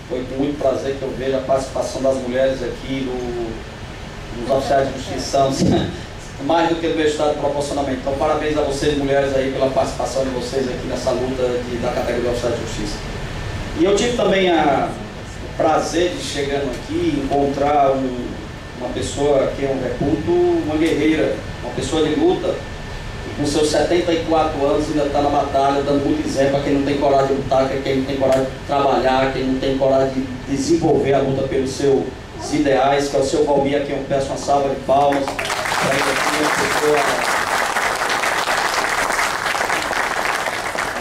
foi com muito prazer que eu vejo a participação das mulheres aqui nos oficiais de justiça, mais do que no meu estado proporcionalmente. Então, parabéns a vocês, mulheres, aí, pela participação de vocês aqui nessa luta da categoria de oficiais de justiça. E eu tive também o prazer de, chegando aqui, encontrar uma pessoa que eu reputo, uma guerreira, uma pessoa de luta, com seus 74 anos ainda está na batalha, dando muito exemplo a quem não tem coragem de lutar, quem não tem coragem de trabalhar, quem não tem coragem de desenvolver a luta pelos seus ideais, que é o seu Valmir, a quem eu peço uma salva de palmas. Para ele aqui, uma pessoa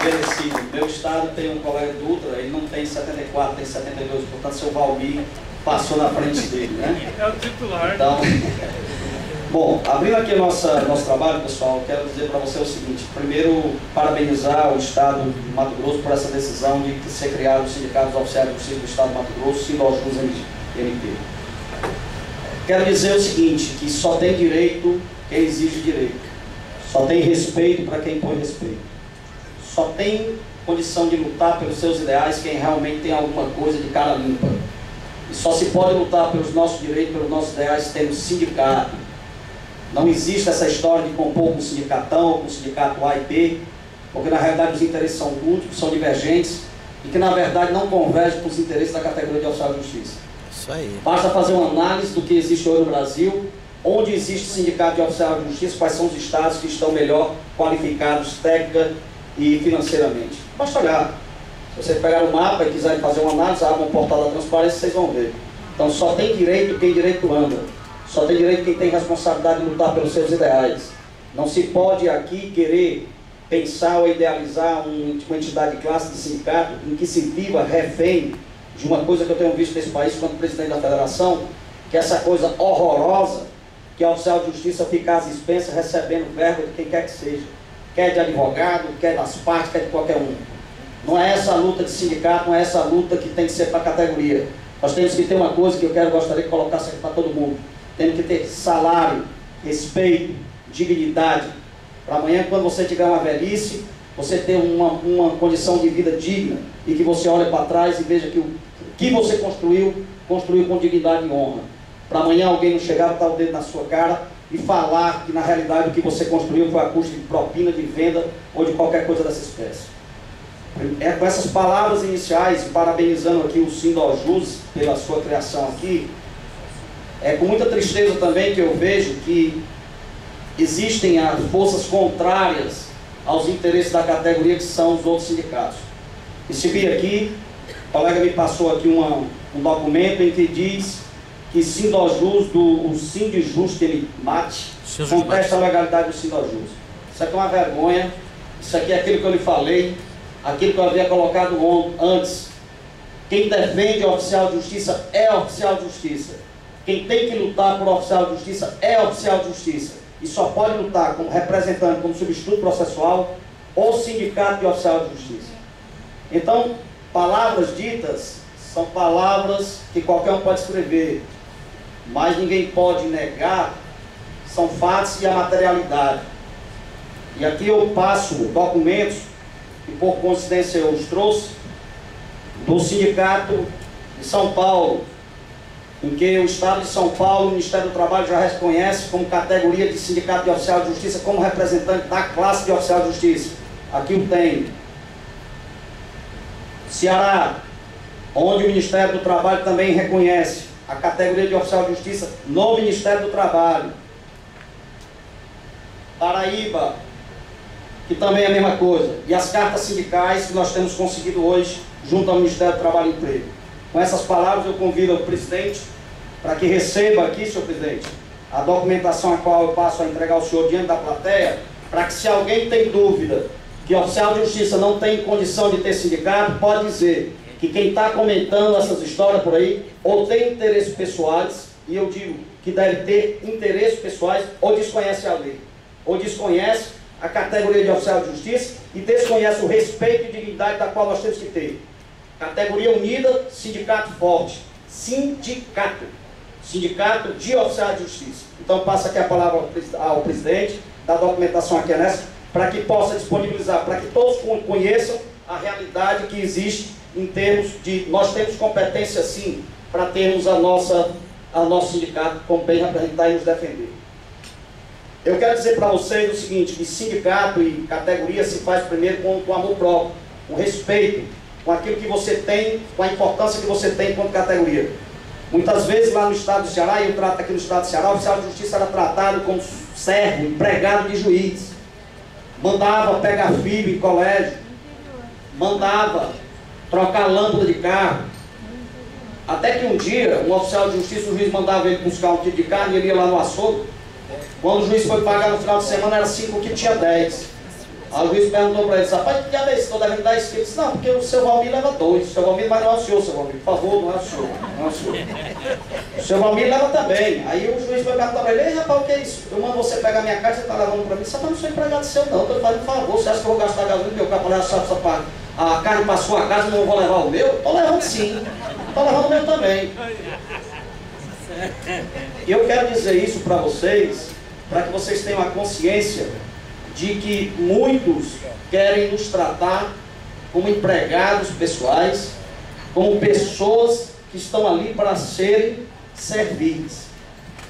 merecida. Meu estado tem um colega Dutra, ele não tem 74, tem 72, portanto seu Valmir passou na frente dele, né? É o titular. Então, bom, abrindo aqui nosso trabalho, pessoal, quero dizer para você o seguinte: primeiro, parabenizar o Estado de Mato Grosso por essa decisão de ser criado o Sindicato dos Oficiais de Justiça do Estado de Mato Grosso, Sindojus MP. Quero dizer o seguinte, que só tem direito quem exige direito, só tem respeito para quem põe respeito, só tem condição de lutar pelos seus ideais quem realmente tem alguma coisa de cara limpa. E só se pode lutar pelos nossos direitos, pelos nossos ideais, tendo sindicato. Não existe essa história de compor com um sindicatão, com um sindicato A e B, porque na realidade os interesses são múltiplos, são divergentes, e que na verdade não convergem com os interesses da categoria de oficial de justiça. Isso aí. Basta fazer uma análise do que existe hoje no Brasil, onde existe sindicato de oficial de justiça, quais são os estados que estão melhor qualificados técnica e financeiramente. Basta olhar. Se vocês pegarem o mapa e quiserem fazer uma análise, abram um portal da transparência, vocês vão ver. Então só tem direito quem direito anda. Só tem direito quem tem responsabilidade de lutar pelos seus ideais. Não se pode aqui querer pensar ou idealizar uma entidade de classe de sindicato em que se viva refém de uma coisa que eu tenho visto nesse país quando presidente da federação, que é essa coisa horrorosa, que a oficial de justiça fica às expensas recebendo verba de quem quer que seja. Quer de advogado, quer das partes, quer de qualquer um. Não é essa a luta de sindicato, não é essa a luta que tem que ser para a categoria. Nós temos que ter uma coisa que gostaria de colocar aqui para todo mundo. Temos que ter salário, respeito, dignidade. Para amanhã, quando você tiver uma velhice, você ter uma condição de vida digna e que você olhe para trás e veja que o que você construiu com dignidade e honra. Para amanhã alguém não chegar, botar o dedo na sua cara e falar que na realidade o que você construiu foi a custa de propina, de venda ou de qualquer coisa dessa espécie. É com essas palavras iniciais, parabenizando aqui o Sindojus pela sua criação aqui, é com muita tristeza também que eu vejo que existem as forças contrárias aos interesses da categoria, que são os outros sindicatos. Recebi aqui, o colega me passou aqui um documento em que diz que Sindojus, o Sindjus que ele mate, contesta a legalidade do Sindojus. Isso aqui é uma vergonha, isso aqui é aquilo que eu lhe falei, aquilo que eu havia colocado antes. Quem defende o oficial de justiça é oficial de justiça. Quem tem que lutar por oficial de justiça é oficial de justiça. E só pode lutar como representante, como substituto processual, ou sindicato de oficial de justiça. Então, palavras ditas são palavras que qualquer um pode escrever, mas ninguém pode negar, são fatos e a materialidade. E aqui eu passo documentos, que por coincidência eu os trouxe, do Sindicato de São Paulo, em que o Estado de São Paulo, o Ministério do Trabalho já reconhece como categoria de Sindicato de Oficial de Justiça, como representante da classe de Oficial de Justiça. Aqui o tem. Ceará, onde o Ministério do Trabalho também reconhece a categoria de Oficial de Justiça no Ministério do Trabalho. Paraíba, que também é a mesma coisa. E as cartas sindicais que nós temos conseguido hoje junto ao Ministério do Trabalho e Emprego. Com essas palavras eu convido o presidente para que receba aqui, senhor presidente, a documentação a qual eu passo a entregar ao senhor diante da plateia, para que se alguém tem dúvida que o oficial de justiça não tem condição de ter sindicato, pode dizer que quem está comentando essas histórias por aí, ou tem interesses pessoais, e eu digo que deve ter interesses pessoais, ou desconhece a lei, ou desconhece a categoria de oficial de justiça e desconhece o respeito e dignidade da qual nós temos que ter. Categoria unida, sindicato forte. Sindicato de oficiais de justiça. Então passa aqui a palavra ao presidente, da documentação aqui nessa, para que possa disponibilizar, para que todos conheçam a realidade que existe em termos de... Nós temos competência, sim, para termos a nosso sindicato como bem representar e nos defender. Eu quero dizer para vocês o seguinte, que sindicato e categoria se faz primeiro com amor próprio, com respeito, com aquilo que você tem, com a importância que você tem enquanto categoria. Muitas vezes lá no estado do Ceará, e eu trato aqui no estado do Ceará, o oficial de justiça era tratado como servo, empregado de juiz. Mandava pegar filho em colégio, mandava trocar lâmpada de carro. Até que um dia, um oficial de justiça, o juiz mandava ele buscar um quilo de carne, ele ia lá no açougue. Quando o juiz foi pagar no final de semana, era 5 quilos, tinha 10. Aí o juiz perguntou para ele, rapaz, que diabo é esse? Estou devendo 10 quilos. Ele disse, não, porque o seu Valmir leva 2. O seu Valmir, mas não é o senhor, seu Valmir. Por favor, não é o senhor. Não é o senhor. O seu Valmir leva também. Aí o juiz foi perguntar para ele, ei, rapaz, o que é isso? Eu mando você pegar minha carne, você está levando para mim. Você não sou empregado seu, não. Estou fazendo um favor. Você acha que eu vou gastar gasolina no meu carro para levar a carne para a sua casa e não vou levar o meu? Estou levando sim. Estou levando o meu também. E eu quero dizer isso para vocês, para que vocês tenham a consciência de que muitos querem nos tratar como empregados pessoais, como pessoas que estão ali para serem servidas.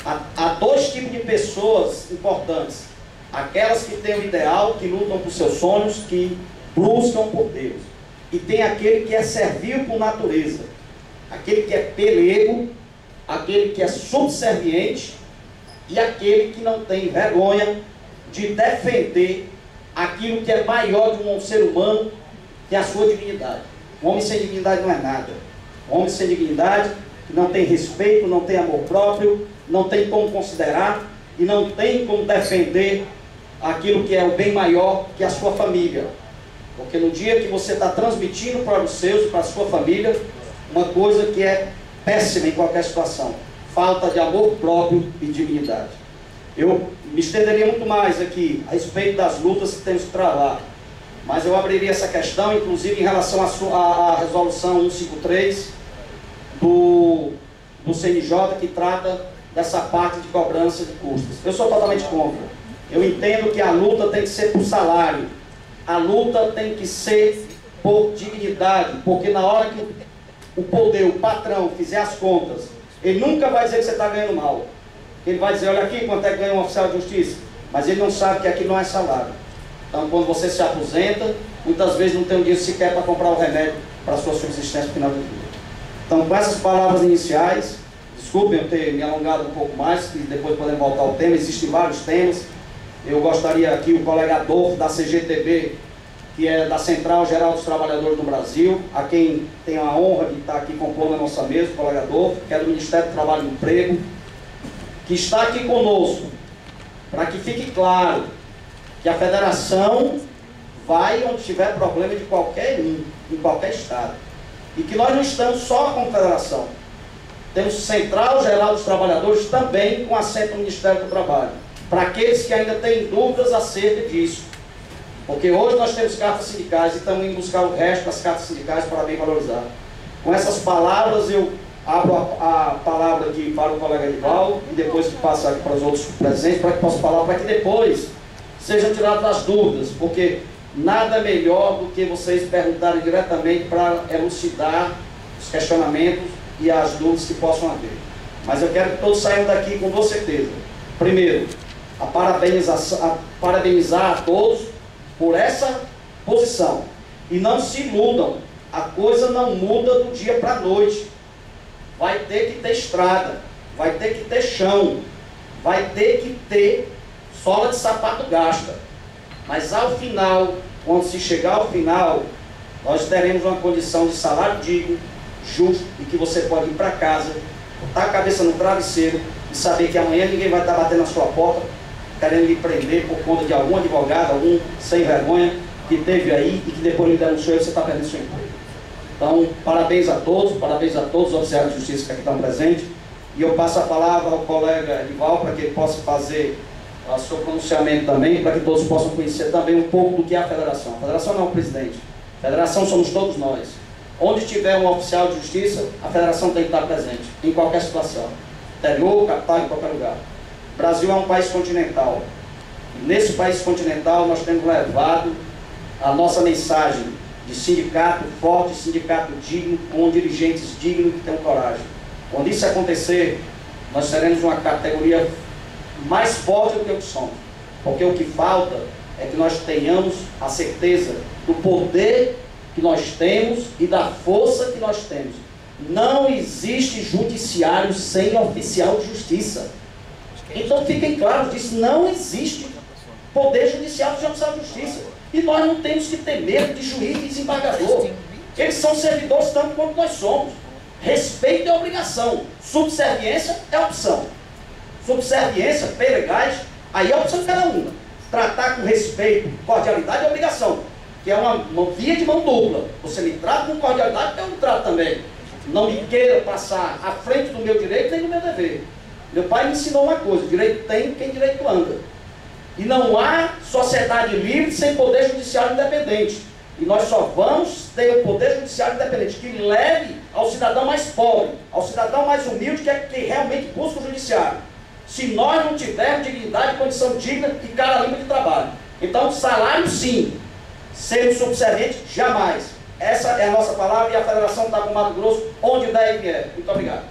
Há dois tipos de pessoas importantes: aquelas que têm o ideal, que lutam por seus sonhos, que buscam por Deus, e tem aquele que é servil por natureza, aquele que é pelego, aquele que é subserviente e aquele que não tem vergonha de defender aquilo que é maior de um ser humano, que é a sua dignidade. Um homem sem dignidade não é nada. Um homem sem dignidade não tem respeito, não tem amor próprio, não tem como considerar e não tem como defender aquilo que é o bem maior, que é a sua família. Porque no dia que você está transmitindo para os seus e para a sua família, uma coisa que é péssima em qualquer situação: falta de amor próprio e dignidade. Eu me estenderia muito mais aqui a respeito das lutas que temos que travar, mas eu abriria essa questão, inclusive em relação à resolução 153 do CNJ, que trata dessa parte de cobrança de custas. Eu sou totalmente contra. Eu entendo que a luta tem que ser por salário, a luta tem que ser por dignidade, porque na hora que o poder, o patrão, fizer as contas, ele nunca vai dizer que você está ganhando mal. Ele vai dizer, olha aqui quanto é que ganha um oficial de justiça, mas ele não sabe que aqui não é salário. Então, quando você se aposenta, muitas vezes não tem um dinheiro sequer para comprar o remédio para a sua subsistência no final do dia. Então, com essas palavras iniciais, desculpem eu ter me alongado um pouco mais, que depois podemos voltar ao tema, existem vários temas. Eu gostaria aqui, o colega Adolfo, da CGTB, que é da Central Geral dos Trabalhadores do Brasil, a quem tenho a honra de estar aqui compondo a nossa mesa, o colega Adolfo, que é do Ministério do Trabalho e Emprego, que está aqui conosco, para que fique claro que a federação vai onde tiver problema de qualquer um, em qualquer estado. E que nós não estamos só com a federação. Temos Central Geral dos Trabalhadores também com assento no Ministério do Trabalho, para aqueles que ainda têm dúvidas acerca disso. Porque hoje nós temos cartas sindicais e estamos indo buscar o resto das cartas sindicais para bem valorizar. Com essas palavras eu abro a palavra aqui para o colega Edivaldo e depois que passa aqui para os outros presentes, para que possa falar, para que depois sejam tiradas as dúvidas, porque nada melhor do que vocês perguntarem diretamente para elucidar os questionamentos e as dúvidas que possam haver. Mas eu quero que todos saiam daqui com boa certeza. Primeiro, a parabenizar a todos por essa posição. E não se iludam, a coisa não muda do dia para a noite. Vai ter que ter estrada, vai ter que ter chão, vai ter que ter sola de sapato gasta. Mas ao final, quando se chegar ao final, nós teremos uma condição de salário digno, justo, e que você pode ir para casa, botar a cabeça no travesseiro e saber que amanhã ninguém vai estar batendo na sua porta, querendo lhe prender por conta de algum advogado, algum sem vergonha que teve aí e que depois lhe denunciou e você está perdendo seu emprego. Então, parabéns a todos os oficiais de justiça que aqui estão presentes. E eu passo a palavra ao colega Edivaldo para que ele possa fazer o seu pronunciamento também, para que todos possam conhecer também um pouco do que é a federação. A federação não é o presidente, a federação somos todos nós. Onde tiver um oficial de justiça, a federação tem que estar presente, em qualquer situação. Interior, capital, em qualquer lugar. O Brasil é um país continental. Nesse país continental nós temos levado a nossa mensagem de sindicato forte, sindicato digno, com dirigentes dignos que tenham coragem. Quando isso acontecer, nós seremos uma categoria mais forte do que o que somos. Porque o que falta é que nós tenhamos a certeza do poder que nós temos e da força que nós temos. Não existe judiciário sem oficial de justiça. Então fiquem claros disso, não existe poder judiciário sem oficial de justiça. E nós não temos que ter medo de juiz e desembargador. Eles são servidores tanto quanto nós somos. Respeito é obrigação, subserviência é opção. Subserviência, legais, aí é a opção de cada uma. Tratar com respeito, cordialidade é obrigação, que é uma via de mão dupla. Você me trata com cordialidade, eu me trato também. Não me queira passar à frente do meu direito nem do meu dever. Meu pai me ensinou uma coisa: direito tem quem direito anda. E não há sociedade livre sem poder judiciário independente. E nós só vamos ter o poder judiciário independente que leve ao cidadão mais pobre, ao cidadão mais humilde, que realmente busca o judiciário. Se nós não tivermos dignidade, condição digna e cara limpa de trabalho. Então, salário sim, ser subserviente jamais. Essa é a nossa palavra e a federação está com o Mato Grosso onde der e vier. Muito obrigado.